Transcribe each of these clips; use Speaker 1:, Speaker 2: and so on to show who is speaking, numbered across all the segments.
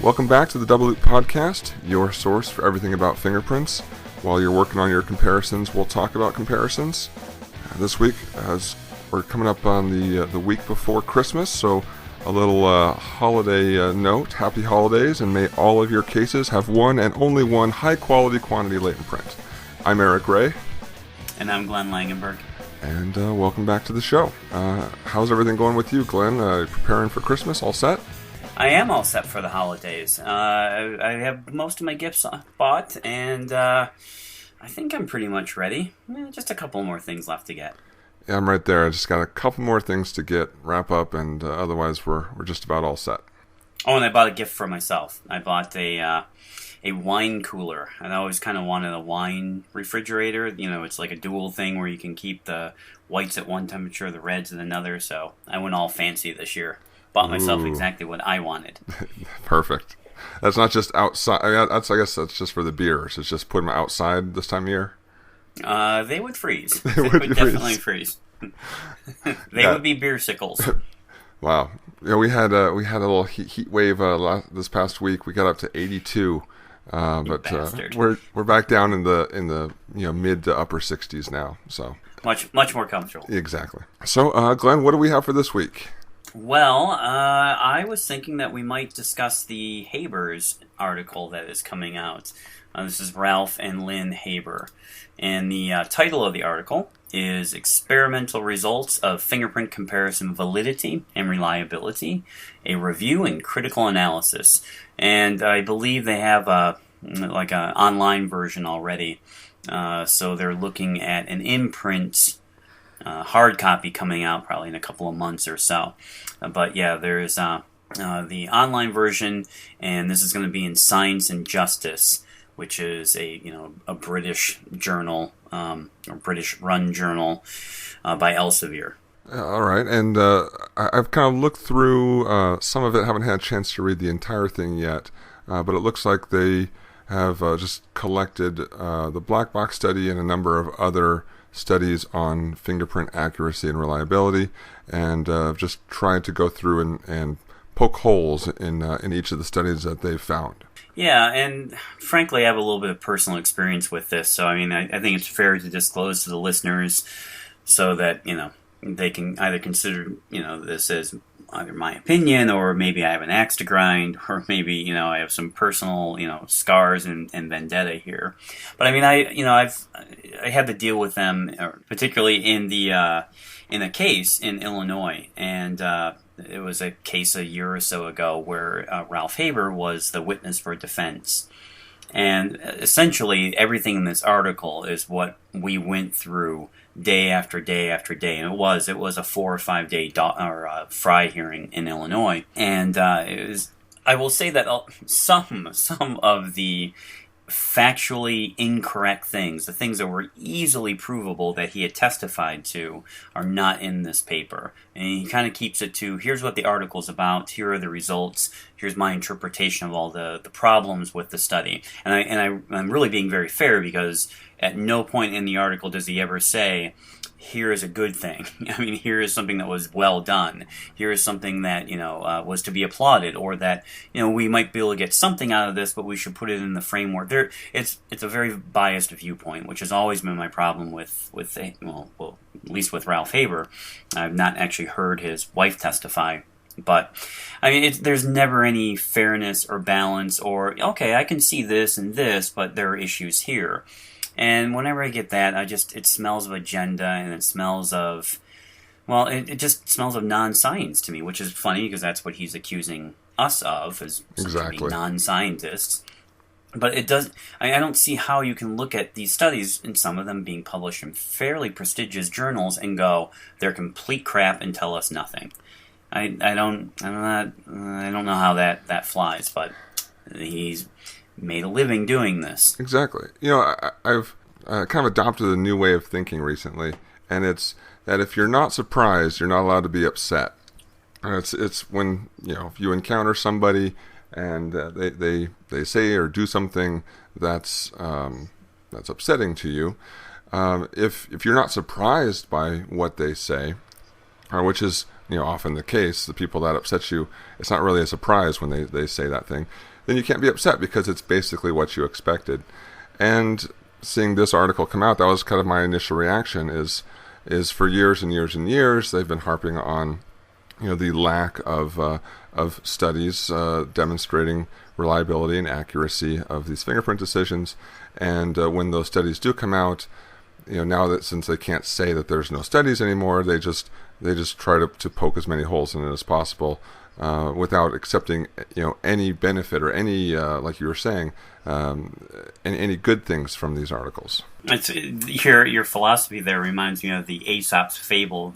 Speaker 1: Welcome back to the Double Loop Podcast, your source for everything about fingerprints. While you're working on your comparisons, we'll talk about comparisons. This week, as we're coming up on the week before Christmas, so a little holiday note. Happy holidays, and may all of your cases have one and only one high-quality quantity latent print. I'm Eric Ray.
Speaker 2: And I'm Glenn Langenberg.
Speaker 1: And welcome back to the show. How's everything going with you, Glenn? Preparing for Christmas? All set?
Speaker 2: I am all set for the holidays. I have most of my gifts bought, and I think I'm pretty much ready. Just a couple more things left to get.
Speaker 1: Yeah, I'm right there. I just got a couple more things to wrap up, and otherwise we're just about all set.
Speaker 2: Oh, and I bought a gift for myself. I bought a wine cooler. And I always kind of wanted a wine refrigerator. You know, it's like a dual thing where you can keep the whites at one temperature, the reds at another. So I went all fancy this year. Bought myself exactly what I wanted.
Speaker 1: Perfect. That's not just outside. I guess that's just for the beers. It's just putting them outside this time of year.
Speaker 2: They would freeze. They would definitely freeze. They would be beer sickles.
Speaker 1: Wow. Yeah, we had a little heat wave this past week. We got up to 82, but we're back down in the mid to upper 60s now. So
Speaker 2: much more comfortable.
Speaker 1: Exactly. So, Glenn, what do we have for this week?
Speaker 2: Well, I was thinking that we might discuss the Haber's article that is coming out. This is Ralph and Lynn Haber. And the title of the article is Experimental Results of Fingerprint Comparison Validity and Reliability, a Review and Critical Analysis. And I believe they have an online version already. So they're looking at an imprint hard copy coming out probably in a couple of months or so. But yeah, there's the online version, and this is going to be in Science and Justice, which is a British journal, or British-run journal by Elsevier.
Speaker 1: All right, and I've kind of looked through some of it. Haven't had a chance to read the entire thing yet, but it looks like they have just collected the black box study and a number of other studies on fingerprint accuracy and reliability, and just tried to go through and poke holes in each of the studies that they've found.
Speaker 2: Yeah, and frankly, I have a little bit of personal experience with this, so I mean, I think it's fair to disclose to the listeners so that, they can either consider, this as either my opinion, or maybe I have an axe to grind, or maybe, I have some personal, scars and vendetta here. But I mean, I had to deal with them, particularly in a case in Illinois, and it was a case a year or so ago where Ralph Haber was the witness for defense. And essentially, everything in this article is what we went through day after day after day. And it was a 4 or 5 day Fry hearing in Illinois. And I will say that some of the factually incorrect things, the things that were easily provable that he had testified to, are not in this paper. And he kind of keeps it to, here's what the article's about, here are the results, here's my interpretation of all the problems with the study. And I'm really being very fair, because at no point in the article does he ever say, here is a good thing. I mean, here is something that was well done. Here is something that, was to be applauded, or that, we might be able to get something out of this, but we should put it in the framework. It's a very biased viewpoint, which has always been my problem with at least with Ralph Haber. I've not actually heard his wife testify. But, I mean, there's never any fairness or balance, or, okay, I can see this and this, but there are issues here. And whenever I get that, it smells of agenda, and it smells of, it just smells of non-science to me, which is funny, because that's what he's accusing us of, as being non-scientists. But it does, I don't see how you can look at these studies, and some of them being published in fairly prestigious journals, and go, they're complete crap and tell us nothing. I don't know how that flies, but he's made a living doing this.
Speaker 1: Exactly. I've kind of adopted a new way of thinking recently, and it's that if you're not surprised, you're not allowed to be upset. It's when if you encounter somebody and they say or do something that's upsetting to you, if you're not surprised by what they say, which is often the case, the people that upset you, it's not really a surprise when they say that thing, then you can't be upset because it's basically what you expected. And seeing this article come out, that was kind of my initial reaction. Is for years and years and years they've been harping on the lack of studies demonstrating reliability and accuracy of these fingerprint decisions. And when those studies do come out, now that since they can't say that there's no studies anymore, they just try to poke as many holes in it as possible without accepting any benefit or any like you were saying any good things from these articles.
Speaker 2: It's your philosophy there reminds me of the Aesop's fable,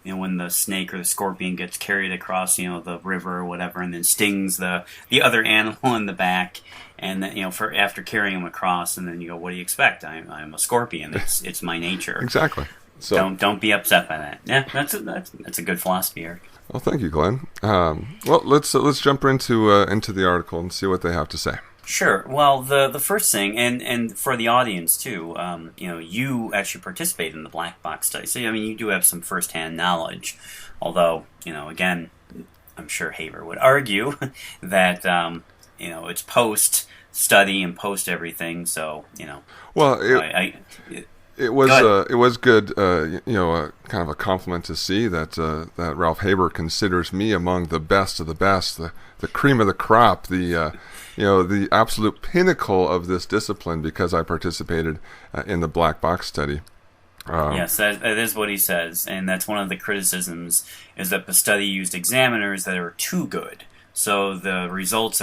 Speaker 2: when the snake or the scorpion gets carried across the river or whatever, and then stings the other animal in the back, and then for after carrying him across, and then you go, what do you expect? I'm a scorpion. It's my nature.
Speaker 1: Exactly. So
Speaker 2: don't be upset by that. Yeah, that's a good philosophy, Eric.
Speaker 1: Well, thank you, Glenn. Well, let's jump into the article and see what they have to say.
Speaker 2: Sure. Well, the first thing, and for the audience too, you actually participate in the black box study, so you do have some firsthand knowledge. Although, again, I'm sure Haber would argue that it's post study and post everything. So
Speaker 1: Well, it was good, kind of a compliment to see that Ralph Haber considers me among the best of the best, the cream of the crop, the absolute pinnacle of this discipline because I participated in the black box study.
Speaker 2: Yes, that is what he says, and that's one of the criticisms, is that the study used examiners that are too good. So the results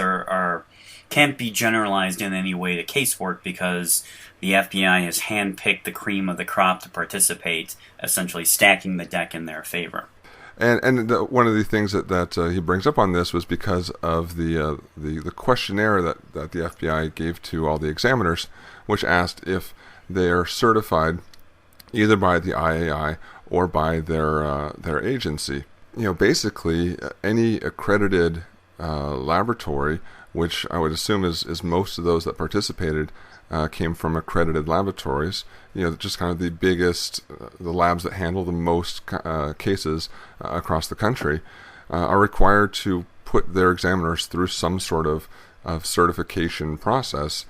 Speaker 2: can't be generalized in any way to casework because the FBI has handpicked the cream of the crop to participate, essentially stacking the deck in their favor.
Speaker 1: And one of the things that he brings up on this was because of the questionnaire that the FBI gave to all the examiners, which asked if they are certified either by the IAI or by their agency. Basically any accredited laboratory, which I would assume is most of those that participated, came from accredited laboratories. Just kind of the biggest, the labs that handle the most cases across the country, are required to put their examiners through some sort of certification process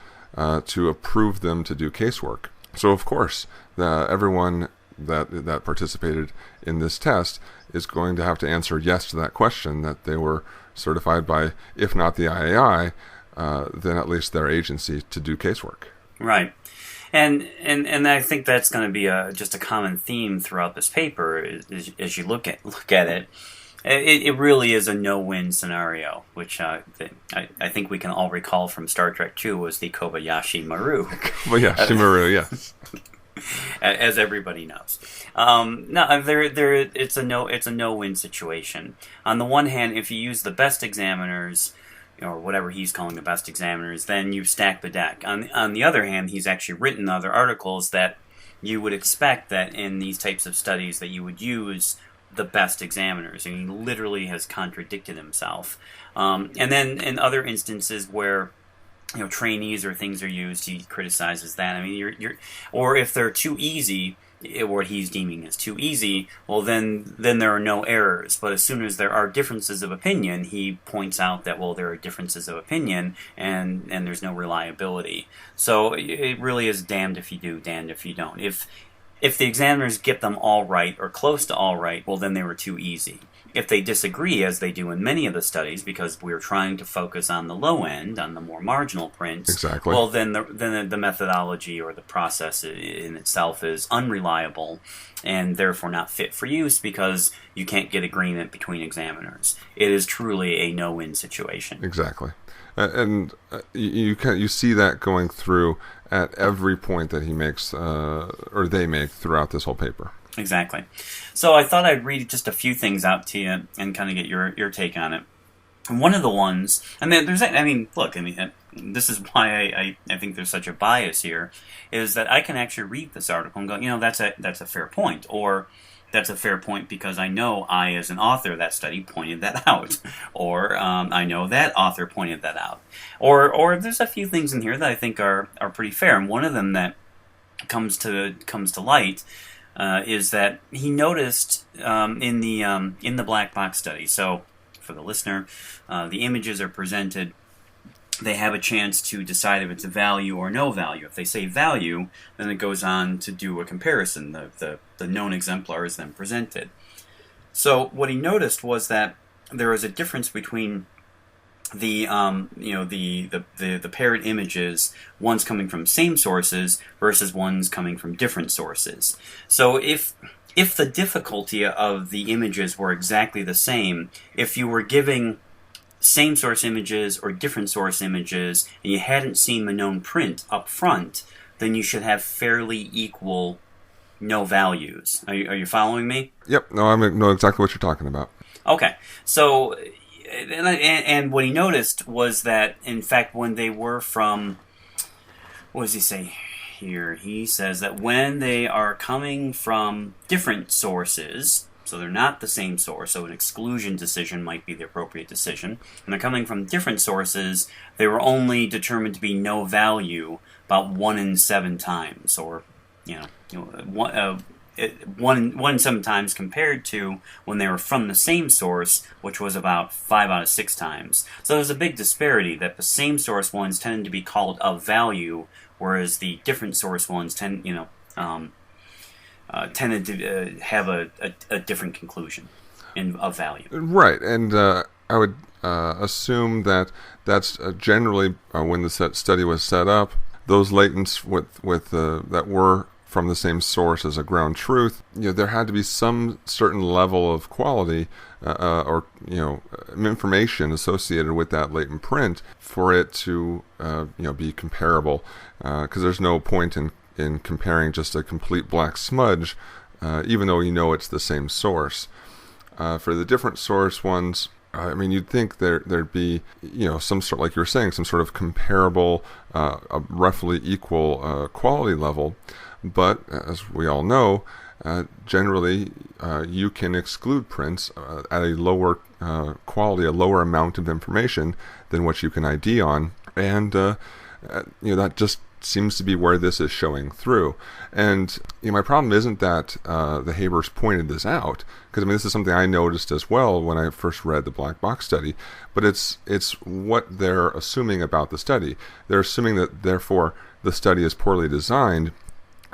Speaker 1: to approve them to do casework. So of course, everyone that participated in this test is going to have to answer yes to that question, that they were certified by, if not the IAI, then at least their agency to do casework.
Speaker 2: Right. And I think that's going to be just a common theme throughout this paper as you look at it. It really is a no-win scenario, which I think we can all recall from Star Trek II was the Kobayashi Maru.
Speaker 1: Kobayashi Maru, yes.
Speaker 2: As everybody knows. It's a no-win situation. On the one hand, if you use the best examiners, or whatever he's calling the best examiners, then you stack the deck. On the other hand, he's actually written other articles that you would expect that in these types of studies that you would use the best examiners, and he literally has contradicted himself. And then in other instances where trainees or things are used, he criticizes that. Or if they're too easy, what he's deeming as too easy, well then there are no errors. But as soon as there are differences of opinion, he points out that there are differences of opinion and there's no reliability. So it really is damned if you do, damned if you don't. If the examiners get them all right or close to all right, well then they were too easy. If they disagree, as they do in many of the studies, because we're trying to focus on the low end, on the more marginal prints,
Speaker 1: exactly.
Speaker 2: Well, then the methodology or the process in itself is unreliable and therefore not fit for use because you can't get agreement between examiners. It is truly a no-win situation.
Speaker 1: Exactly. And you see that going through at every point that he makes, or they make, throughout this whole paper.
Speaker 2: Exactly. So I thought I'd read just a few things out to you and kind of get your take on it. And one of the ones, and then this is why I think there's such a bias here, is that I can actually read this article and go, that's a fair point, or that's a fair point because I know I, as an author of that study, pointed that out, or I know that author pointed that out, or there's a few things in here that I think are pretty fair, and one of them that comes to light is that he noticed in the black box study. So, for the listener, the images are presented. They have a chance to decide if it's a value or no value. If they say value, then it goes on to do a comparison. The known exemplar is then presented. So what he noticed was that there was a difference between the paired images, ones coming from same sources versus ones coming from different sources. So if the difficulty of the images were exactly the same, if you were giving same source images or different source images, and you hadn't seen the known print up front, then you should have fairly equal no values. Are you following me?
Speaker 1: Yep. No, I know exactly what you're talking about.
Speaker 2: Okay. So, and what he noticed was that, in fact, when they were from, what does he say here? He says that when they are coming from different sources, so they're not the same source, so an exclusion decision might be the appropriate decision. And they're coming from different sources, they were only determined to be no value about 1 in 7 times, or, 1 in 7 times compared to when they were from the same source, which was about 5 out of 6 times. So there's a big disparity that the same source ones tended to be called of value, whereas the different source ones tended to have a different conclusion of value.
Speaker 1: Right, and I would assume that that's generally when the study was set up, those latents with that were from the same source as a ground truth, there had to be some certain level of quality or information associated with that latent print for it to be comparable, because there's no point in comparing just a complete black smudge, even though it's the same source. For the different source ones, you'd think there'd be, some sort, like you were saying, some sort of comparable, roughly equal quality level. But as we all know, generally you can exclude prints at a lower quality, a lower amount of information than what you can ID on, and that just seems to be where this is showing through. And my problem isn't that the Habers pointed this out, because this is something I noticed as well when I first read the black box study, but it's what they're assuming about the study. They're assuming that therefore the study is poorly designed,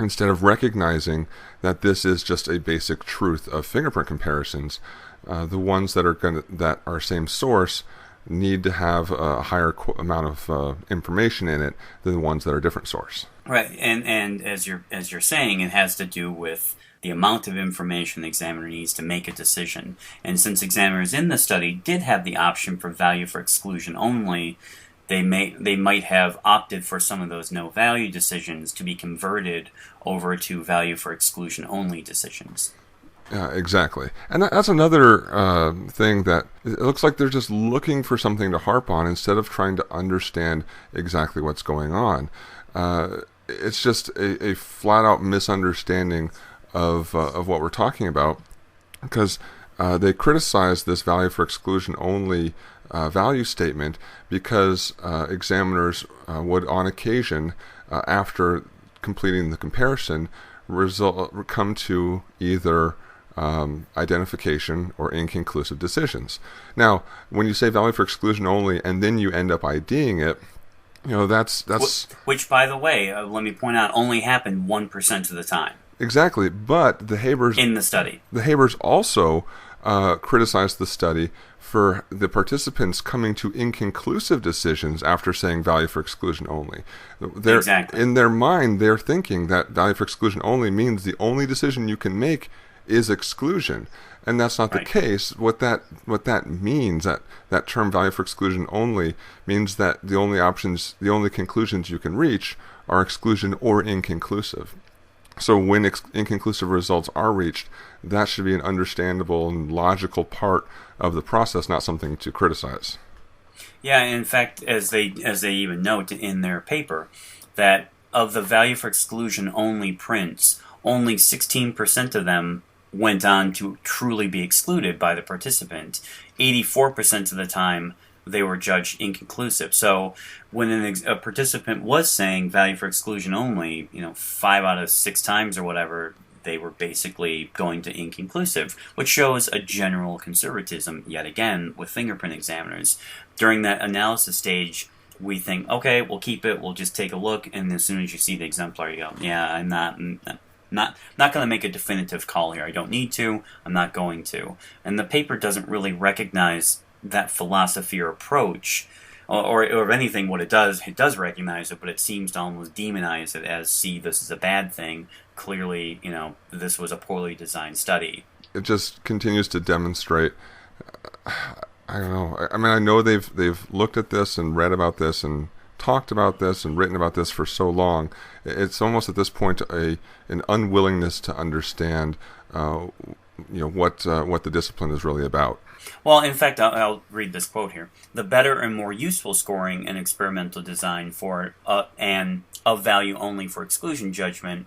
Speaker 1: instead of recognizing that this is just a basic truth of fingerprint comparisons. The ones that are same source need to have a higher amount of information in it than the ones that are different source.
Speaker 2: Right, and as you're saying, it has to do with the amount of information the examiner needs to make a decision. And since examiners in the study did have the option for value for exclusion only, they might have opted for some of those no value decisions to be converted over to value for exclusion only decisions.
Speaker 1: Yeah, exactly. And that's another thing that it looks like they're just looking for something to harp on instead of trying to understand exactly what's going on. It's just a flat-out misunderstanding of what we're talking about, because they criticize this value for exclusion only value statement because examiners would, on occasion, after completing the comparison, come to either identification or inconclusive decisions. Now, when you say value for exclusion only and then you end up IDing it, that's
Speaker 2: which, by the way, let me point out, only happened 1% of the time.
Speaker 1: Exactly, but the Habers
Speaker 2: in the study,
Speaker 1: the Habers also criticized the study for the participants coming to inconclusive decisions after saying value for exclusion only.
Speaker 2: Exactly.
Speaker 1: In their mind, they're thinking that value for exclusion only means the only decision you can make is exclusion, and that's not
Speaker 2: right.
Speaker 1: the case. What that means, that term value for exclusion only, means that the only conclusions you can reach are exclusion or inconclusive. So when inconclusive results are reached, that should be an understandable and logical part of the process, not something to criticize.
Speaker 2: Yeah, in fact, as they even note in their paper, that of the value for exclusion only prints, only 16% of them went on to truly be excluded by the participant. 84% of the time they were judged inconclusive. So when a participant was saying value for exclusion only, 5 out of 6 times or whatever, they were basically going to inconclusive, which shows a general conservatism, yet again, with fingerprint examiners. During that analysis stage, we think, okay, we'll keep it, we'll just take a look, and as soon as you see the exemplar, you go, yeah, I'm not going to make a definitive call here. I don't need to. I'm not going to. And the paper doesn't really recognize that philosophy or approach, or if anything, what it does recognize it, but it seems to almost demonize it as, see, this is a bad thing. Clearly, this was a poorly designed study.
Speaker 1: It just continues to demonstrate. I don't know. I mean, I know they've looked at this and read about this and talked about this and written about this for so long. It's almost at this point an unwillingness to understand, what the discipline is really about.
Speaker 2: Well, in fact, I'll read this quote here. The better and more useful scoring in experimental design for and of value only for exclusion judgment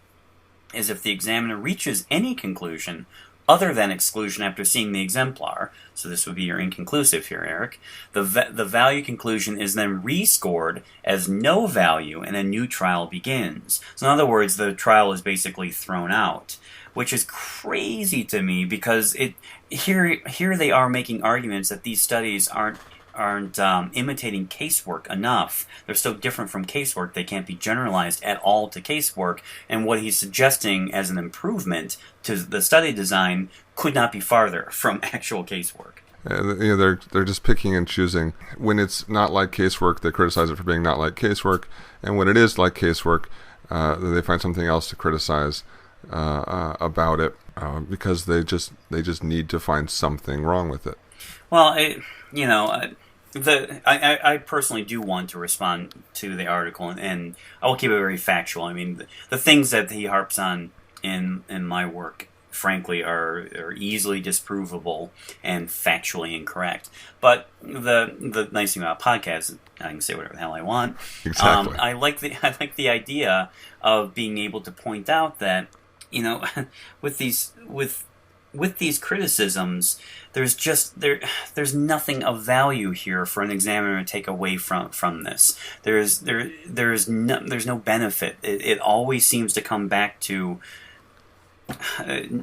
Speaker 2: is if the examiner reaches any conclusion other than exclusion after seeing the exemplar. So this would be your inconclusive here, Eric. The value conclusion is then rescored as no value and a new trial begins. So in other words, the trial is basically thrown out, which is crazy to me because here they are making arguments that these studies aren't imitating casework enough. They're so different from casework they can't be generalized at all to casework, and what he's suggesting as an improvement to the study design could not be farther from actual casework.
Speaker 1: They're just picking and choosing. When it's not like casework, they criticize it for being not like casework, and when it is like casework, they find something else to criticize about it because they just need to find something wrong with it.
Speaker 2: Well, I personally do want to respond to the article, and I will keep it very factual. I mean, the things that he harps on in my work, frankly, are easily disprovable and factually incorrect. But the nice thing about podcasts is I can say whatever the hell I want.
Speaker 1: Exactly.
Speaker 2: I like the idea of being able to point out that with these criticisms, there's nothing of value here for an examiner to take away from this. There's no benefit. It always seems to come back to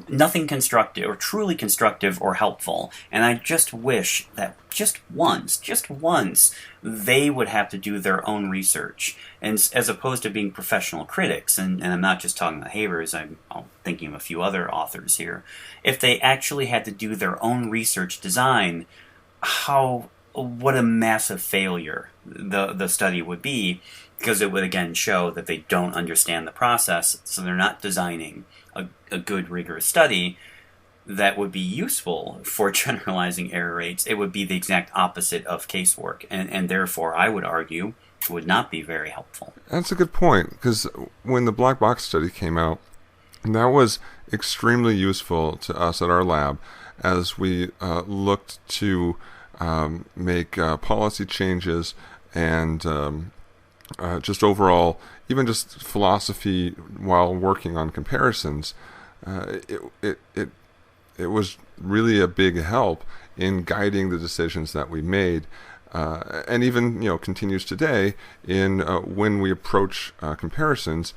Speaker 2: nothing constructive or truly constructive or helpful. And I just wish that just once they would have to do their own research, and as opposed to being professional critics. And I'm not just talking about Haber, I'm thinking of a few other authors here. If they actually had to do their own research design, what a massive failure the study would be, because it would again show that they don't understand the process, so they're not designing a good, rigorous study that would be useful for generalizing error rates. It would be the exact opposite of casework, and therefore, I would argue, would not be very helpful.
Speaker 1: That's a good point, because when the black box study came out, that was extremely useful to us at our lab as we looked to make policy changes and just overall, even just philosophy while working on comparisons. It was really a big help in guiding the decisions that we made, and even continues today in when we approach comparisons.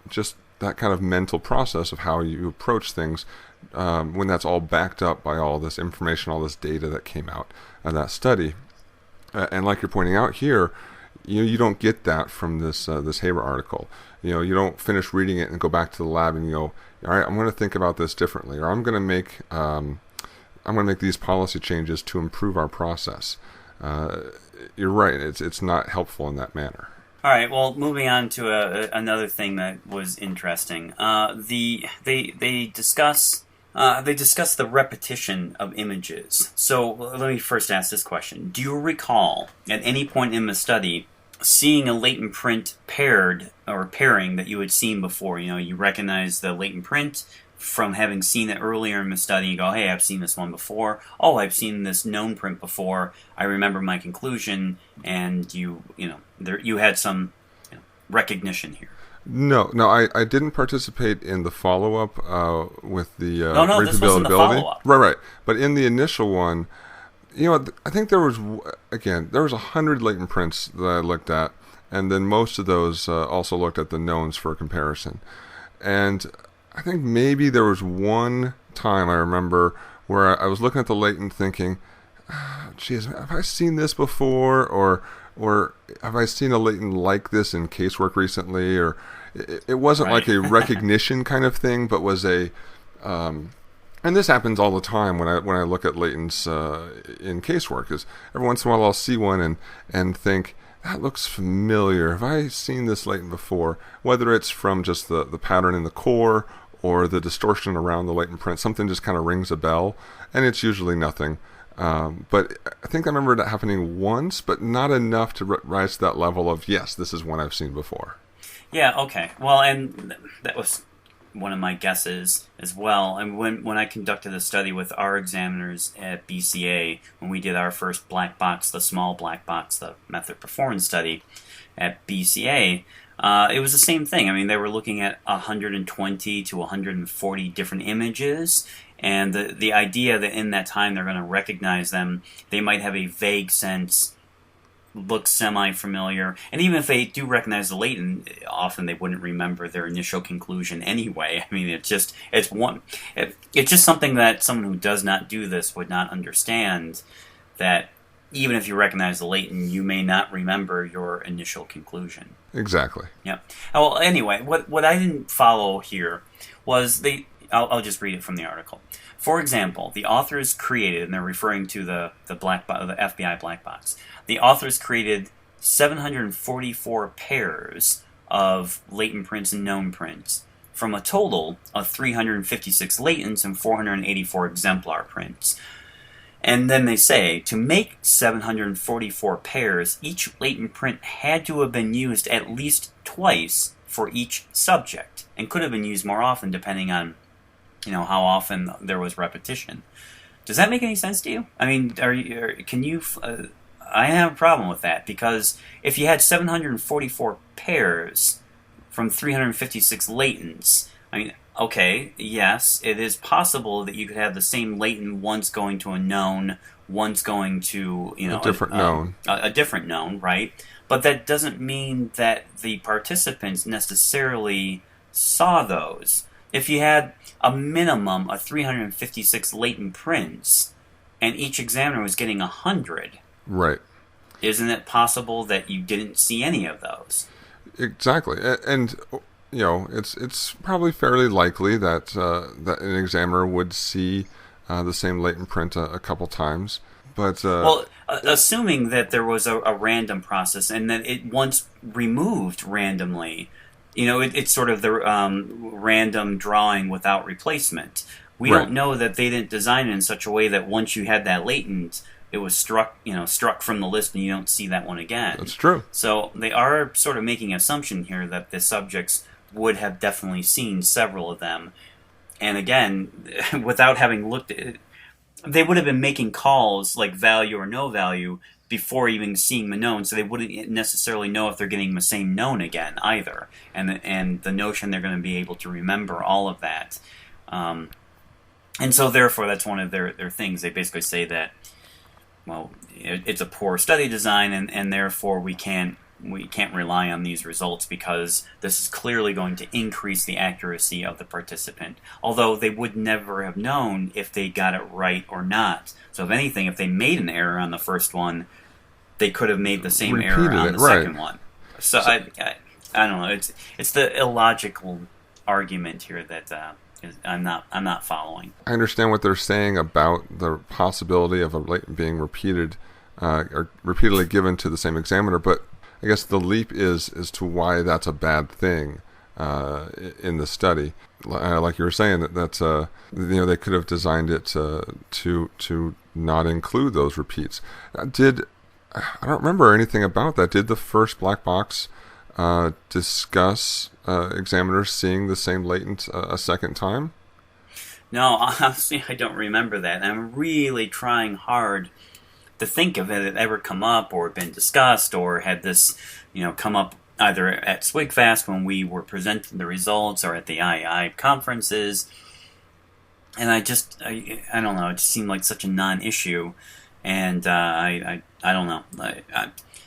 Speaker 1: Just that kind of mental process of how you approach things when that's all backed up by all this information, all this data that came out of that study. And like you're pointing out here, you don't get that from this Haber article. You don't finish reading it and go back to the lab and you go, all right, I'm going to think about this differently, or I'm going to make these policy changes to improve our process. You're right; it's not helpful in that manner.
Speaker 2: All right. Well, moving on to another thing that was interesting. They discuss the repetition of images. So let me first ask this question: do you recall at any point in the study seeing a latent print pairing that you had seen before? You recognize the latent print from having seen it earlier in the study. You go, hey, I've seen this one before. Oh, I've seen this known print before. I remember my conclusion, and you had some recognition here.
Speaker 1: No, I didn't participate in the follow-up with the
Speaker 2: No, this wasn't the follow-up.
Speaker 1: Right. But in the initial one, I think there was 100 latent prints that I looked at, and then most of those also looked at the knowns for comparison. And I think maybe there was one time I remember where I was looking at the latent thinking, geez, have I seen this before? Or have I seen a latent like this in casework recently? Or it wasn't
Speaker 2: Right.
Speaker 1: like a recognition kind of thing, but was a, and this happens all the time when I look at latents in casework. Is every once in a while I'll see one and think, that looks familiar. Have I seen this latent before? Whether it's from just the pattern in the core or the distortion around the latent print, something just kind of rings a bell, and it's usually nothing. But I think I remember that happening once, but not enough to rise to that level of, yes, this is one I've seen before.
Speaker 2: Yeah, okay. Well, and that was one of my guesses as well. And when I conducted a study with our examiners at BCA, when we did our first black box, the small black box, the method performance study at BCA, it was the same thing. I mean, they were looking at 120 to 140 different images, and the idea that in that time they're going to recognize them, they might have a vague sense, look semi-familiar, and even if they do recognize the latent, often they wouldn't remember their initial conclusion anyway. I mean, it's just something that someone who does not do this would not understand, that even if you recognize the latent, you may not remember your initial conclusion.
Speaker 1: Exactly.
Speaker 2: Yeah. Well, anyway, what I didn't follow here was I'll just read it from the article. For example, the authors created, and they're referring to the FBI black box. The authors created 744 pairs of latent prints and known prints from a total of 356 latents and 484 exemplar prints. And then they say, to make 744 pairs, each latent print had to have been used at least twice for each subject, and could have been used more often depending on, how often there was repetition. Does that make any sense to you? I mean, I have a problem with that, because if you had 744 pairs from 356 latents, I mean, okay, yes, it is possible that you could have the same latent once going to a known, once going to,
Speaker 1: a different known.
Speaker 2: A different known, right? But that doesn't mean that the participants necessarily saw those. If you had a minimum of 356 latent prints, and each examiner was getting 100,
Speaker 1: right?
Speaker 2: Isn't it possible that you didn't see any of those?
Speaker 1: Exactly, and it's probably fairly likely that that an examiner would see the same latent print a couple times, but
Speaker 2: assuming that there was a random process and that it once removed randomly. It's sort of the random drawing without replacement. We
Speaker 1: right.
Speaker 2: don't know that they didn't design it in such a way that once you had that latent, it was struck from the list and you don't see that one again.
Speaker 1: That's true.
Speaker 2: So they are sort of making an assumption here that the subjects would have definitely seen several of them. And again, without having looked at it, they would have been making calls like value or no value before even seeing the known, so they wouldn't necessarily know if they're getting the same known again either. And the notion they're going to be able to remember all of that. And so therefore that's one of their things. They basically say that, well, it's a poor study design, and therefore we can't rely on these results because this is clearly going to increase the accuracy of the participant. Although they would never have known if they got it right or not. So if anything, if they made an error on the first one, they could have made the same error on the second one. So I don't know. It's the illogical argument here that I'm not following.
Speaker 1: I understand what they're saying about the possibility of a latent being repeated or repeatedly given to the same examiner, but I guess the leap is as to why that's a bad thing in the study. Like you were saying, that's they could have designed it to not include those repeats. I don't remember anything about that. Did the first black box discuss examiners seeing the same latent a second time?
Speaker 2: No, honestly, I don't remember that. And I'm really trying hard to think if it had ever come up or been discussed or had this, come up either at SWIGFAST when we were presenting the results or at the IAI conferences. And I don't know, it just seemed like such a non-issue. And I don't know.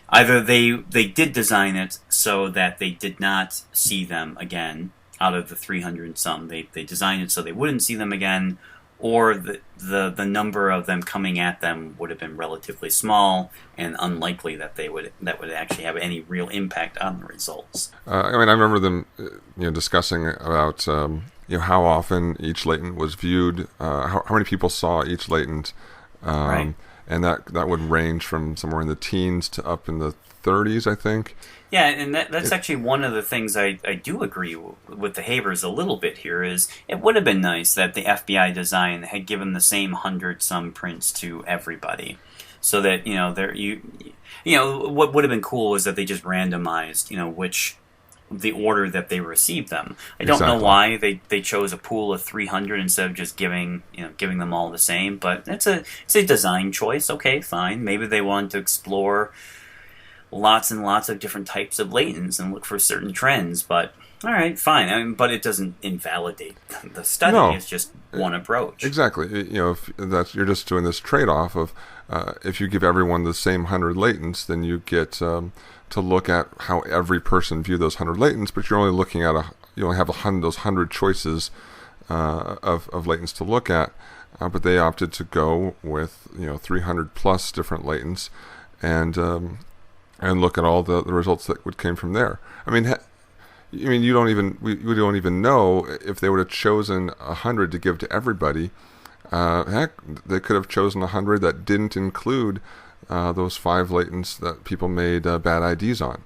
Speaker 2: Either they did design it so that they did not see them again, out of the 300 and some. They designed it so they wouldn't see them again, or the number of them coming at them would have been relatively small and unlikely that would actually have any real impact on the results.
Speaker 1: I remember them discussing about how often each latent was viewed, how many people saw each latent,
Speaker 2: Right.
Speaker 1: and that would range from somewhere in the teens to up in the 30s, I think.
Speaker 2: Yeah, and that's actually one of the things I do agree with the Habers a little bit here is it would have been nice that the FBI design had given the same 100-some prints to everybody, so that what would have been cool was that they just randomized which the order that they received them. I don't know why they chose a pool of 300 instead of just giving them all the same, but it's a design choice. Okay, fine. Maybe they wanted to explore lots and lots of different types of latents and look for certain trends, but all right, fine. But it doesn't invalidate the study.
Speaker 1: No.
Speaker 2: It's just one approach.
Speaker 1: Exactly. If you're just doing this trade-off of if you give everyone the same 100 latents, then you get to look at how every person viewed those 100 latents, but you're only looking at you only have those 100 choices of latents to look at. But they opted to go with 300 plus different latents, and look at all the results that came from there. We don't even know if they would have chosen 100 to give to everybody. Heck, they could have chosen 100 that didn't include those 5 latents that people made bad IDs on.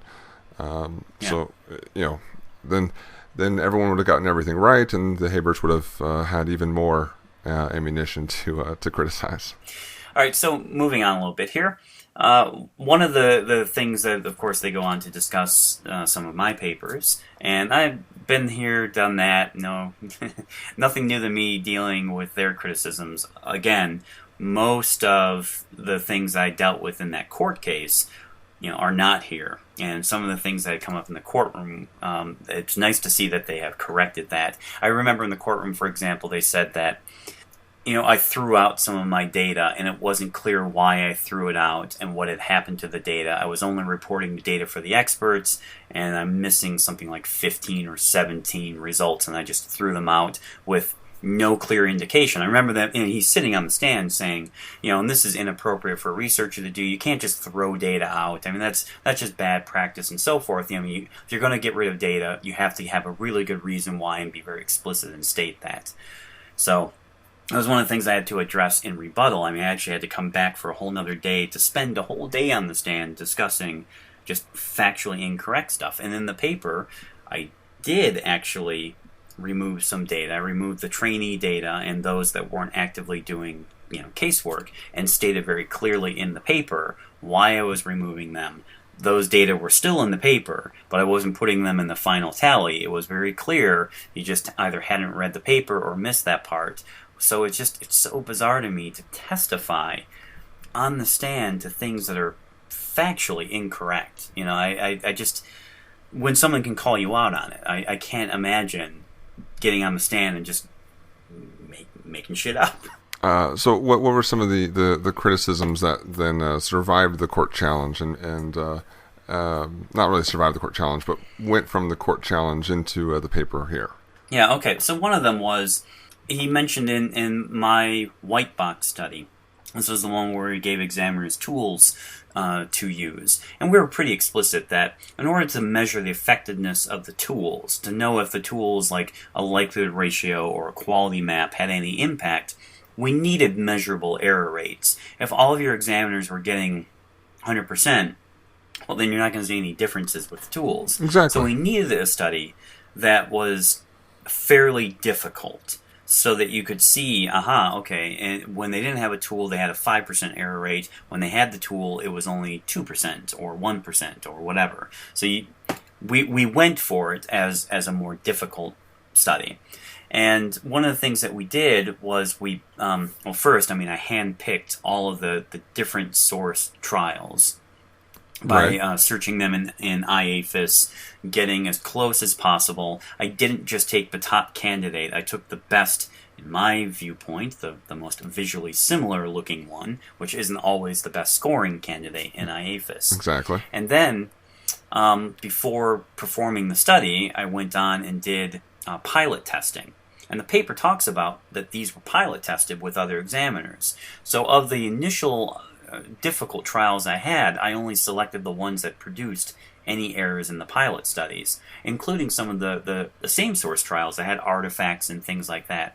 Speaker 1: So then everyone would have gotten everything right, and the Habers would have had even more ammunition to criticize.
Speaker 2: All right, so moving on a little bit here. One of the things that, of course, they go on to discuss some of my papers, and I've been here, done that. No, nothing new to me dealing with their criticisms. Again, most of the things I dealt with in that court case, are not here, and some of the things that had come up in the courtroom, it's nice to see that they have corrected that. I remember in the courtroom, for example, they said that I threw out some of my data, and it wasn't clear why I threw it out and what had happened to the data. I was only reporting the data for the experts, and I'm missing something like 15 or 17 results, and I just threw them out with no clear indication. I remember that he's sitting on the stand saying, and this is inappropriate for a researcher to do. You can't just throw data out. That's just bad practice and so forth. If you're going to get rid of data, you have to have a really good reason why and be very explicit and state that. So that was one of the things I had to address in rebuttal. I actually had to come back for a whole nother day to spend a whole day on the stand discussing just factually incorrect stuff. And in the paper, I did actually remove some data. I removed the trainee data and those that weren't actively doing casework, and stated very clearly in the paper why I was removing them. Those data were still in the paper, but I wasn't putting them in the final tally. It was very clear. You just either hadn't read the paper or missed that part. So it's so bizarre to me to testify on the stand to things that are factually incorrect. I just, when someone can call you out on it, I can't imagine getting on the stand and just making shit up.
Speaker 1: So what were some of the criticisms that then survived the court challenge and not really survived the court challenge, but went from the court challenge into the paper here?
Speaker 2: Yeah, okay. So one of them was, he mentioned in my white box study, this was the one where he gave examiners tools to use. And we were pretty explicit that in order to measure the effectiveness of the tools, to know if the tools like a likelihood ratio or a quality map had any impact, we needed measurable error rates. If all of your examiners were getting 100%, well, then you're not going to see any differences with the tools.
Speaker 1: Exactly.
Speaker 2: So we needed a study that was fairly difficult, so that you could see, okay, and when they didn't have a tool, they had a 5% error rate. When they had the tool, it was only 2% or 1% or whatever. So we went for it as a more difficult study. And one of the things that we did was first, I handpicked all of the different source trials by searching them in IAFIS, getting as close as possible. I didn't just take the top candidate. I took the best, in my viewpoint, the most visually similar looking one, which isn't always the best scoring candidate in IAFIS.
Speaker 1: Exactly.
Speaker 2: And then, before performing the study, I went on and did pilot testing. And the paper talks about that these were pilot tested with other examiners. So of the initial difficult trials I had, I only selected the ones that produced any errors in the pilot studies, including some of the same source trials that had artifacts and things like that.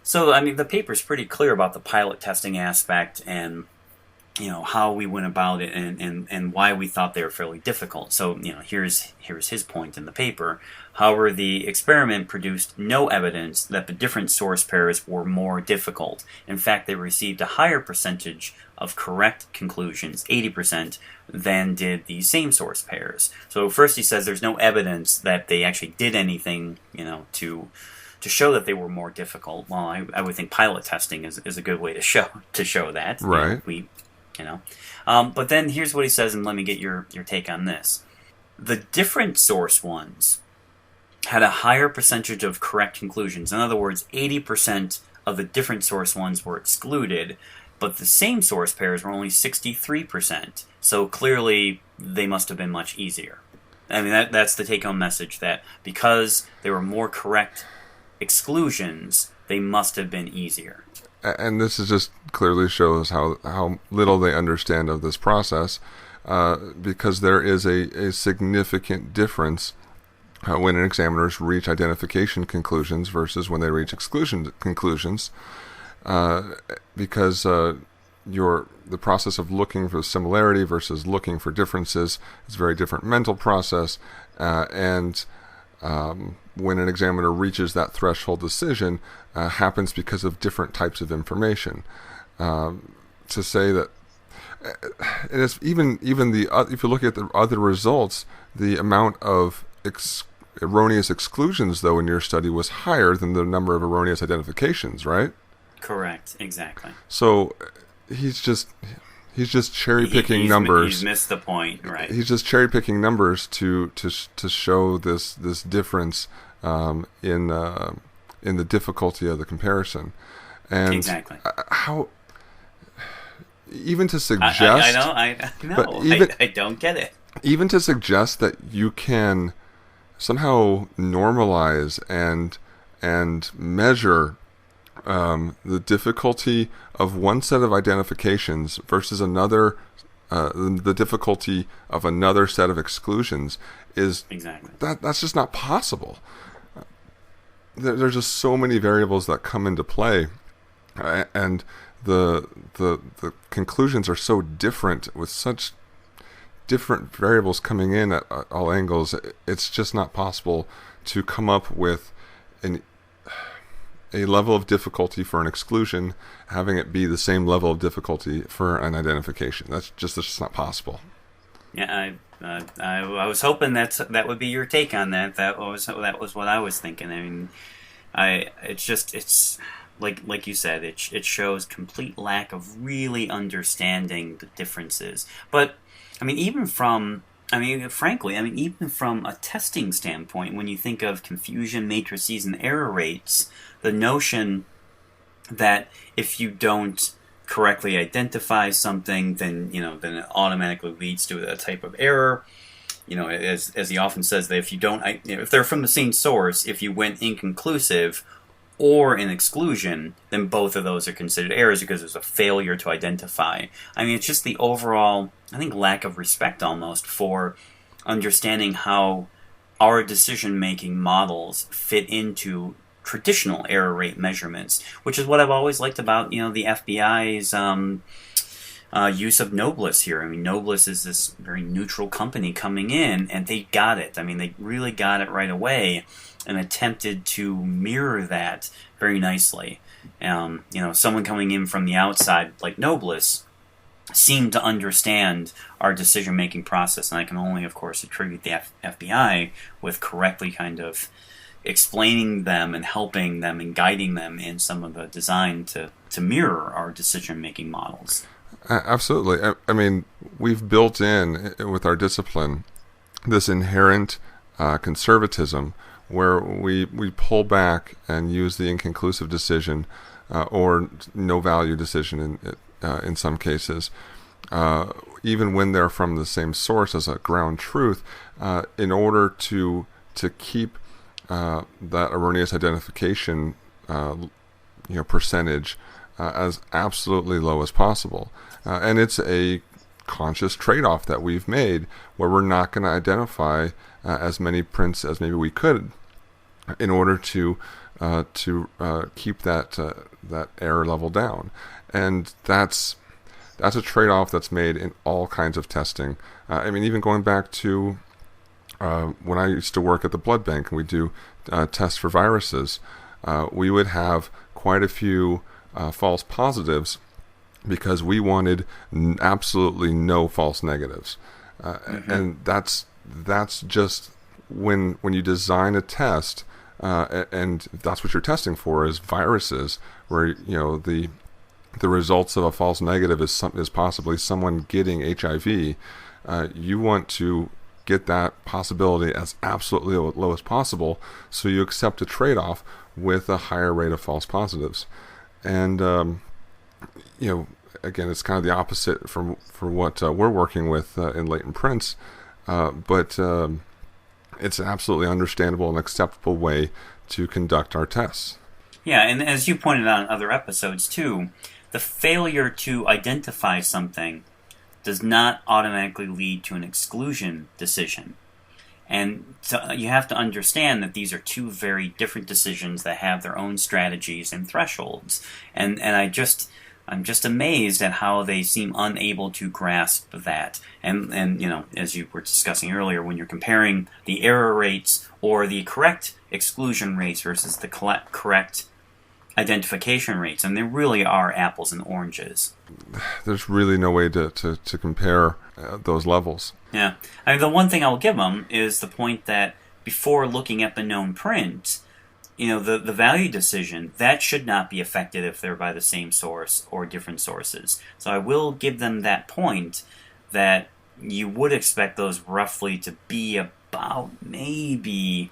Speaker 2: So, I mean, the paper's pretty clear about the pilot testing aspect and, how we went about it and why we thought they were fairly difficult. So, here's his point in the paper. However, the experiment produced no evidence that the different source pairs were more difficult. In fact, they received a higher percentage of correct conclusions, 80%, than did the same source pairs. So first he says there's no evidence that they actually did anything, to show that they were more difficult. Well, I would think pilot testing is a good way to show that.
Speaker 1: Right.
Speaker 2: But then here's what he says, and let me get your take on this. The different source ones had a higher percentage of correct conclusions. In other words, 80% of the different source ones were excluded, but the same source pairs were only 63%. So clearly, they must have been much easier. I mean, that's the take-home message, that because there were more correct exclusions, they must have been easier.
Speaker 1: And this is just clearly shows how little they understand of this process, because there is a significant difference when examiners reach identification conclusions versus when they reach exclusion conclusions, because the process of looking for similarity versus looking for differences is a very different mental process, and when an examiner reaches that threshold decision, happens because of different types of information. To say that, and it's even if you look at the other results, the amount of erroneous exclusions, though, in your study was higher than the number of erroneous identifications, right?
Speaker 2: Correct, exactly.
Speaker 1: So he's just cherry picking numbers.
Speaker 2: He's missed the point, right?
Speaker 1: He's just cherry picking numbers to show this difference in the difficulty of the comparison, and
Speaker 2: exactly
Speaker 1: how even to suggest.
Speaker 2: I know. I don't get it.
Speaker 1: Even to suggest that you can somehow normalize and measure the difficulty of one set of identifications versus another, the difficulty of another set of exclusions is
Speaker 2: exactly
Speaker 1: that's just not possible. There's just so many variables that come into play, and the conclusions are so different with such different variables coming in at all angles. It's just not possible to come up with a level of difficulty for an exclusion, having it be the same level of difficulty for an identification. That's just not possible.
Speaker 2: Yeah, I was hoping that would be your take on that. That was what I was thinking. I mean, it's like you said, it shows complete lack of really understanding the differences. But I mean, even from a testing standpoint, when you think of confusion matrices and error rates, the notion that if you don't correctly identify something, then it automatically leads to a type of error. As he often says, that if they're from the same source, if you went inconclusive or an exclusion, then both of those are considered errors because there's a failure to identify. I mean, it's just the overall, I think, lack of respect almost for understanding how our decision-making models fit into traditional error rate measurements, which is what I've always liked about the FBI's use of Noblesse here. I mean, Noblesse is this very neutral company coming in, and they got it. I mean, they really got it right away and attempted to mirror that very nicely. Someone coming in from the outside like Noblesse seemed to understand our decision-making process, and I can only, of course, attribute the FBI with correctly kind of explaining them and helping them and guiding them in some of the design to mirror our decision-making models.
Speaker 1: Absolutely. I mean, we've built in with our discipline this inherent conservatism where we pull back and use the inconclusive decision or no value decision in some cases, even when they're from the same source as a ground truth, in order to keep that erroneous identification percentage as absolutely low as possible. And it's a conscious trade-off that we've made where we're not going to identify as many prints as maybe we could in order to keep that error level down. And that's a trade-off that's made in all kinds of testing. I mean, even going back to when I used to work at the blood bank and we do tests for viruses, we would have quite a few false positives because we wanted absolutely no false negatives. And that's just when you design a test, and that's what you're testing for is viruses, where the results of a false negative is possibly someone getting HIV. You want to get that possibility as absolutely low as possible, so you accept a trade-off with a higher rate of false positives. And again, it's kind of the opposite for what we're working with in latent prints, but it's an absolutely understandable and acceptable way to conduct our tests.
Speaker 2: Yeah, and as you pointed out in other episodes too, the failure to identify something does not automatically lead to an exclusion decision. And so you have to understand that these are two very different decisions that have their own strategies and thresholds. And I'm just amazed at how they seem unable to grasp that. And as you were discussing earlier, when you're comparing the error rates or the correct exclusion rates versus the correct identification rates, and they really are apples and oranges.
Speaker 1: There's really no way to compare those levels.
Speaker 2: Yeah. I mean, the one thing I'll give them is the point that before looking at the known print, the value decision, that should not be affected if they're by the same source or different sources. So I will give them that point that you would expect those roughly to be about maybe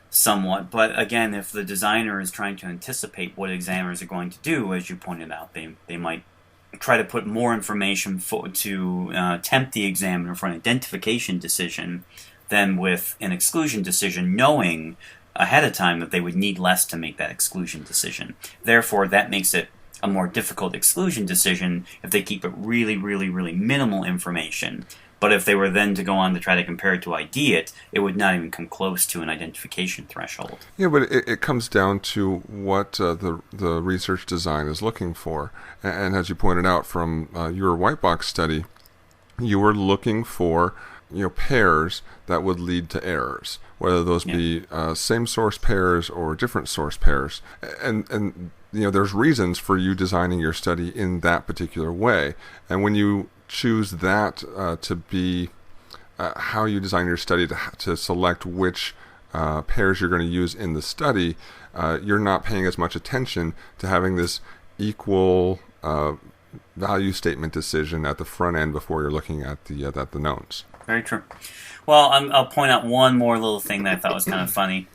Speaker 2: somewhat. But again, if the designer is trying to anticipate what examiners are going to do, as you pointed out, they might try to put more information to tempt the examiner for an identification decision than with an exclusion decision, knowing ahead of time that they would need less to make that exclusion decision. Therefore, that makes it a more difficult exclusion decision if they keep it really, really, really minimal information. But if they were then to go on to try to compare it to ID it would not even come close to an identification threshold.
Speaker 1: Yeah, but it comes down to what the research design is looking for. And as you pointed out from your white box study, you were looking for pairs that would lead to errors, whether those be same source pairs or different source pairs. And there's reasons for you designing your study in that particular way. And when you choose that to be how you design your study to select which pairs you're going to use in the study, you're not paying as much attention to having this equal value statement decision at the front end before you're looking at the knowns.
Speaker 2: Very true. Well, I'll point out one more little thing that I thought was kind of funny.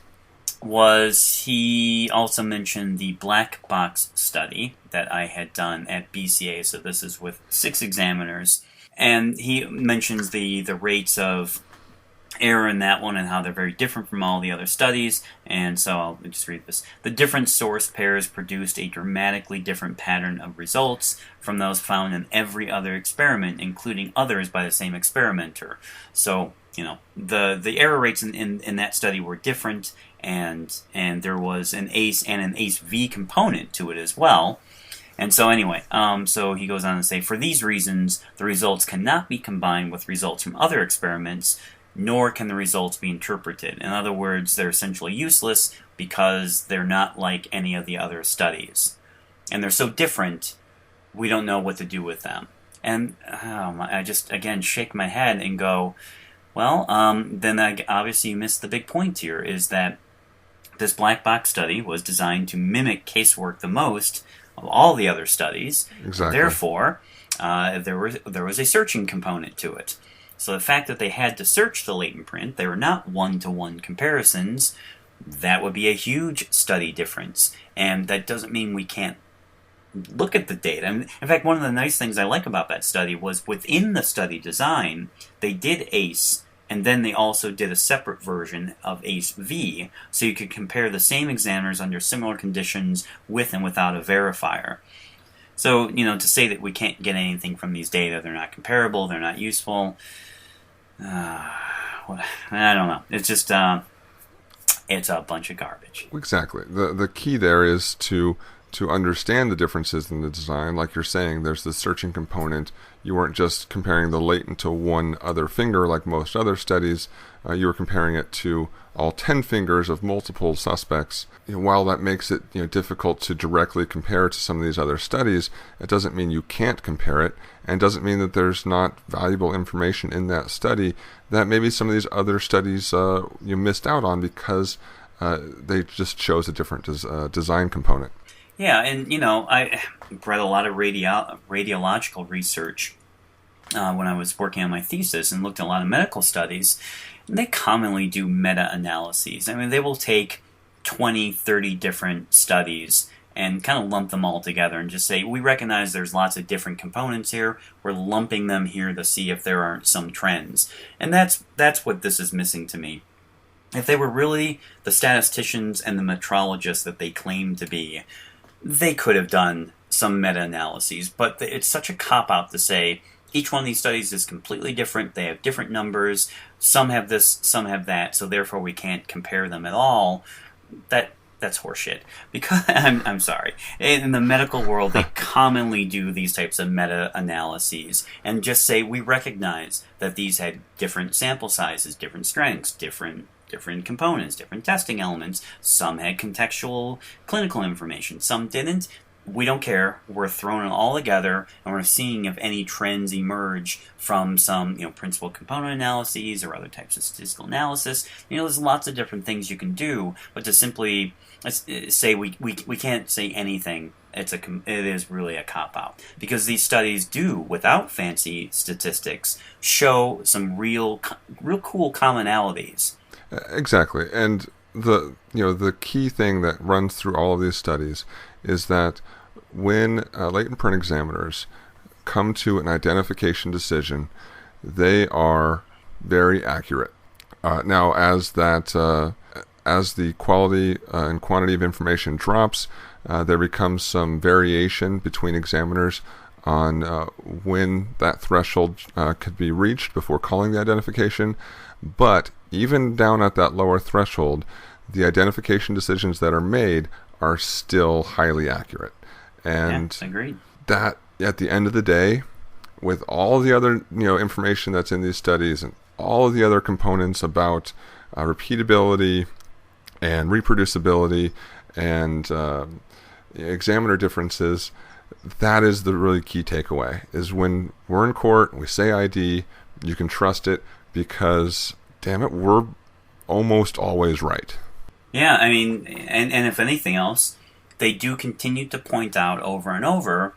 Speaker 2: Was he also mentioned the black box study that I had done at BCA, so this is with 6 examiners, and he mentions the rates of error in that one and how they're very different from all the other studies, and so I'll just read this. The different source pairs produced a dramatically different pattern of results from those found in every other experiment, including others by the same experimenter. So, the error rates in that study were different, and there was an ACE and an ACE-V component to it as well. And so anyway, so he goes on to say, for these reasons, the results cannot be combined with results from other experiments, nor can the results be interpreted. In other words, they're essentially useless because they're not like any of the other studies. And they're so different, we don't know what to do with them. And I just, again, shake my head and go, well, then obviously you missed the big point here, is that this black box study was designed to mimic casework the most of all the other studies.
Speaker 1: Exactly.
Speaker 2: Therefore, there was a searching component to it. So the fact that they had to search the latent print, they were not one-to-one comparisons, that would be a huge study difference. And that doesn't mean we can't look at the data. In fact, one of the nice things I like about that study was within the study design, they did ACE And then they also did a separate version of ACE-V, so you could compare the same examiners under similar conditions with and without a verifier. So, to say that we can't get anything from these data, they're not comparable, they're not useful, I don't know. It's just, it's a bunch of garbage.
Speaker 1: Exactly. The key there is to understand the differences in the design. Like you're saying, there's the searching component. You weren't just comparing the latent to one other finger like most other studies. You were comparing it to all 10 fingers of multiple suspects. While that makes it difficult to directly compare to some of these other studies, it doesn't mean you can't compare it, and doesn't mean that there's not valuable information in that study that maybe some of these other studies you missed out on because they just chose a different design component.
Speaker 2: Yeah, and I read a lot of radiological research when I was working on my thesis and looked at a lot of medical studies, and they commonly do meta-analyses. I mean, they will take 20, 30 different studies and kind of lump them all together and just say, we recognize there's lots of different components here, we're lumping them here to see if there are some trends. And that's what this is missing to me. If they were really the statisticians and the metrologists that they claim to be, they could have done some meta-analyses, but it's such a cop-out to say each one of these studies is completely different, they have different numbers, some have this, some have that, so therefore we can't compare them at all. That's horseshit. Because I'm sorry. In the medical world, they commonly do these types of meta-analyses and just say we recognize that these had different sample sizes, different strengths, different components, different testing elements. Some had contextual clinical information, some didn't. We don't care. We're throwing it all together, and we're seeing if any trends emerge from some, principal component analyses or other types of statistical analysis. There's lots of different things you can do, but to simply say we can't say anything, it is really a cop-out. Because these studies do, without fancy statistics, show some real cool commonalities.
Speaker 1: Exactly, and the key thing that runs through all of these studies is that when latent print examiners come to an identification decision, they are very accurate. Now, as the quality and quantity of information drops, there becomes some variation between examiners on when that threshold could be reached before calling the identification. But even down at that lower threshold, the identification decisions that are made are still highly accurate. And
Speaker 2: agreed.
Speaker 1: That, at the end of the day, with all the other information that's in these studies and all of the other components about repeatability and reproducibility and examiner differences, that is the really key takeaway, is when we're in court and we say ID, you can trust it because, damn it, we're almost always right.
Speaker 2: Yeah, I mean, and if anything else, they do continue to point out over and over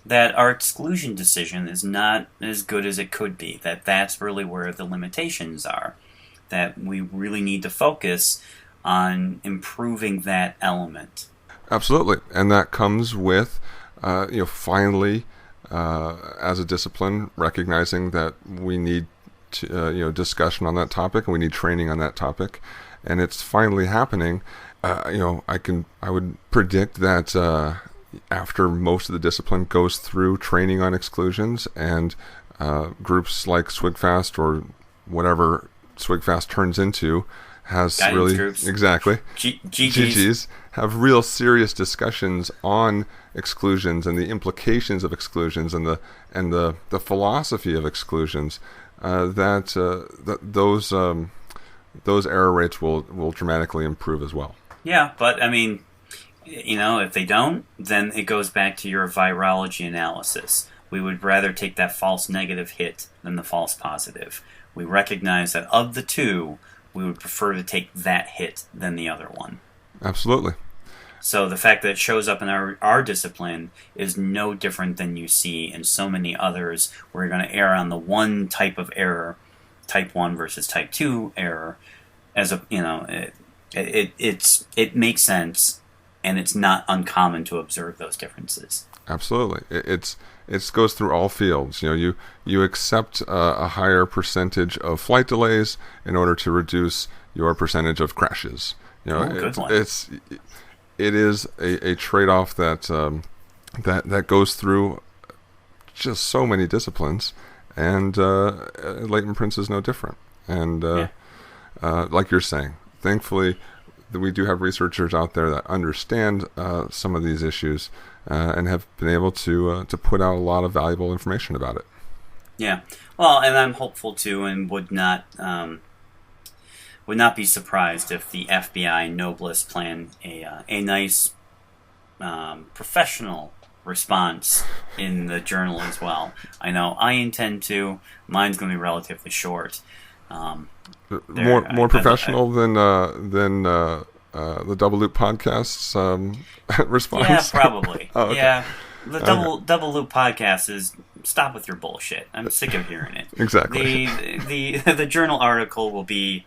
Speaker 2: that our exclusion decision is not as good as it could be, that's really where the limitations are, that we really need to focus on improving that element.
Speaker 1: Absolutely, and that comes with, finally, as a discipline, recognizing that we need discussion on that topic and we need training on that topic, and it's finally happening. I would predict that after most of the discipline goes through training on exclusions and groups like SWGFAST or whatever SWGFAST turns into has
Speaker 2: guidance
Speaker 1: really
Speaker 2: groups.
Speaker 1: Exactly
Speaker 2: GGs
Speaker 1: have real serious discussions on exclusions and the implications of exclusions and the philosophy of exclusions. Those error rates will dramatically improve as well.
Speaker 2: Yeah, but I mean, if they don't, then it goes back to your virology analysis. We would rather take that false negative hit than the false positive. We recognize that of the two, we would prefer to take that hit than the other one.
Speaker 1: Absolutely.
Speaker 2: So the fact that it shows up in our discipline is no different than you see in so many others where you're going to err on the one type of error, type 1 versus type 2 error, as a, it makes sense, and it's not uncommon to observe those differences.
Speaker 1: Absolutely. It goes through all fields. You accept a higher percentage of flight delays in order to reduce your percentage of crashes.
Speaker 2: Good one.
Speaker 1: It is a trade-off that goes through just so many disciplines, and latent prints is no different. And like you're saying, thankfully, we do have researchers out there that understand some of these issues and have been able to put out a lot of valuable information about it.
Speaker 2: Yeah, well, and I'm hopeful too, and would not be surprised if the FBI Noblest plan a nice professional response in the journal as well. I know I intend to. Mine's going to be relatively short.
Speaker 1: More professional than the Double Loop podcast's response.
Speaker 2: Yeah, probably.
Speaker 1: Oh, okay.
Speaker 2: Yeah, the Double Loop podcast is stop with your bullshit. I'm sick of hearing it.
Speaker 1: Exactly.
Speaker 2: The journal article will be.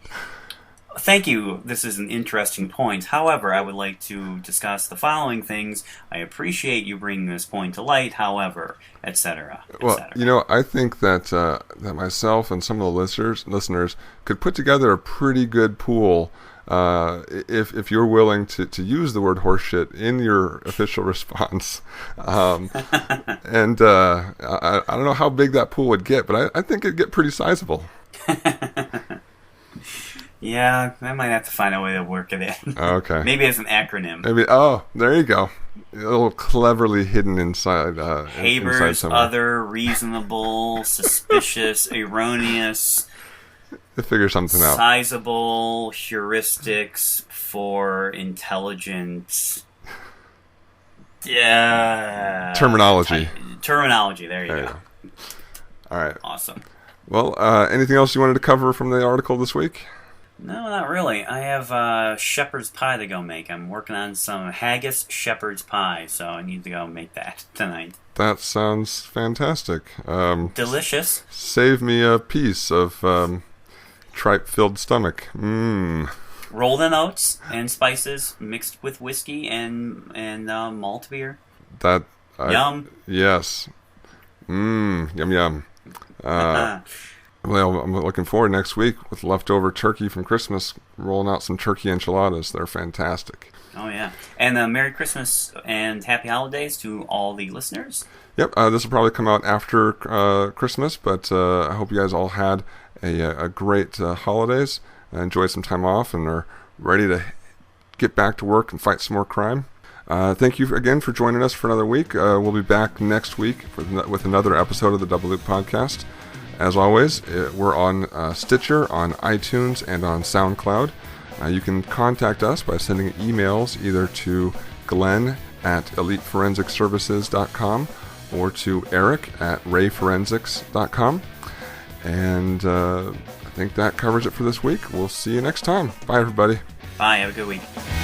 Speaker 2: Thank you. This is an interesting point. However, I would like to discuss the following things. I appreciate you bringing this point to light. However, etc.
Speaker 1: Well, I think that myself and some of the listeners could put together a pretty good pool if you're willing to use the word horseshit in your official response. And I don't know how big that pool would get, but I think it'd get pretty sizable.
Speaker 2: Yeah, I might have to find a way to work it in.
Speaker 1: Okay.
Speaker 2: Maybe as an acronym.
Speaker 1: There you go. A little cleverly hidden inside.
Speaker 2: Haber's other, reasonable, suspicious, erroneous.
Speaker 1: To figure something out.
Speaker 2: Sizable heuristics for intelligent. Yeah.
Speaker 1: Terminology.
Speaker 2: Terminology. There you go.
Speaker 1: All right.
Speaker 2: Awesome.
Speaker 1: Well, anything else you wanted to cover from the article this week?
Speaker 2: No, not really. I have shepherd's pie to go make. I'm working on some haggis shepherd's pie, so I need to go make that tonight.
Speaker 1: That sounds fantastic.
Speaker 2: Delicious.
Speaker 1: Save me a piece of tripe-filled stomach. Mmm.
Speaker 2: Rolled in oats and spices mixed with whiskey and malt beer. Yum.
Speaker 1: Yes. Mmm. Yum yum. Well, I'm looking forward next week with leftover turkey from Christmas, rolling out some turkey enchiladas. They're fantastic.
Speaker 2: Oh, yeah. And Merry Christmas and Happy Holidays to all the listeners.
Speaker 1: Yep, this will probably come out after Christmas, but I hope you guys all had a great holidays, enjoyed some time off, and are ready to get back to work and fight some more crime. Thank you again for joining us for another week. We'll be back next week with another episode of the Double Loop Podcast. As always, we're on Stitcher, on iTunes, and on SoundCloud. You can contact us by sending emails either to Glenn@EliteForensicServices.com or to Eric@RayForensics.com. And I think that covers it for this week. We'll see you next time. Bye, everybody.
Speaker 2: Bye. Have a good week.